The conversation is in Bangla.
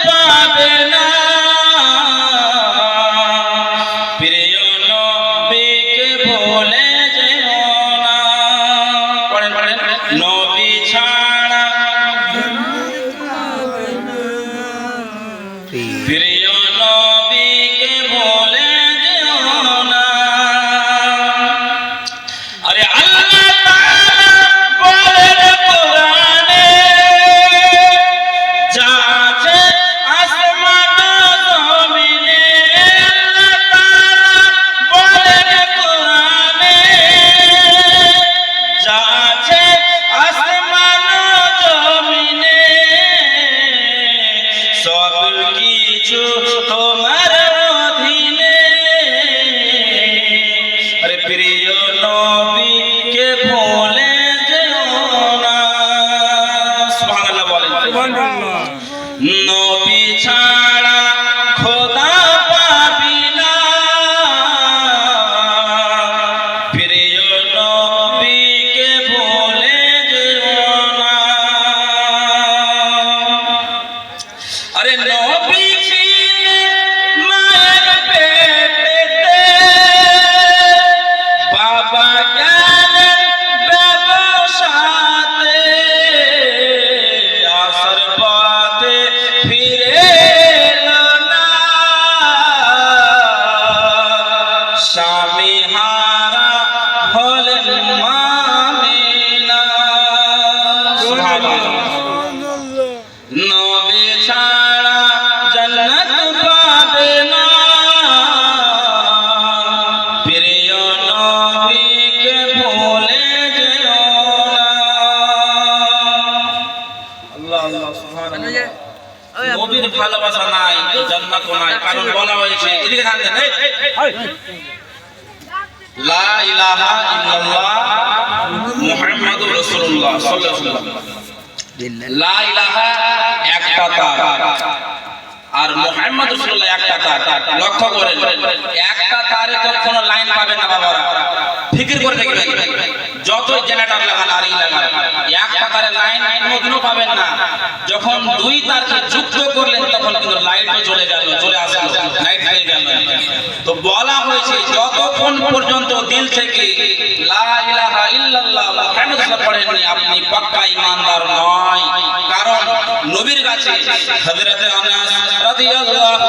পাবে না প্রিয় নবীকে ভুলে যেও না পড়েন পড়েন নবী ছাড়া প্রিয় নবীকে ভুলে যেও না আরে আল্লাহ তাআলা বলেন কোরআনে যা আছে আসমান জমিনে আল্লাহ তাআলা বলেন কোরআনে যা আছে আসমান জমিনে সব কিছু তোমার অধীনে আরে প্রিয় নবীকে ভুলে যেও না সুবহানাল্লাহ বলেন সুবহানাল্লাহ নবী ছাড়া খোদা পাবি না প্রিয় নবীকে ভুলে যেও না আরে নবী ছিলেন মায়ের পেটেতে বাবা গেলেন ব্যবসাতে আসর পথে ফিরে এলো না স্বামী হারা হলেন মামিনা নবী ছাড়া জান্নাত পাবে না প্রিয় নবীকে ভুলে যেও না আল্লাহ আল্লাহ সুবহানাল্লাহ নবীর ভালোবাসা নাই তো জান্নাত নাই কারণ বলা হয়েছে এদিকে থাকবেন লা ইলাহা ইল্লাল্লাহ মুহাম্মাদুর রাসূলুল্লাহ সাল্লাল্লাহু আলাইহি ওয়াসাল্লাম লা ইলাহা একটা তার আর মুহাম্মদ রাসূলুল্লাহ একটা তার লক্ষ্য করেন একটা তারে কখনো লাইন পাবে না বাবারা ফিকির করে দেখবেন যতই জেনারেটর লাগান আর এই লাগান একটা তারে লাইন কোনোদিনও পাবেন না যখন দুই তারকে যুক্ত করলেন তখন কিন্তু লাইটও চলে গেল চলে আসলো লাইট হয়ে গেল তো বলা হয়েছে যতক্ষণ পর্যন্ত দিল থেকে লা ইলাহা ইল্লাল্লাহ মুহাম্মাদুর রাসূলুল্লাহ পড়েননি আপনি পাক্কা ঈমানদার নয় কারণ নবীর কাছে হযরতে আনাস রাদিয়াল্লাহু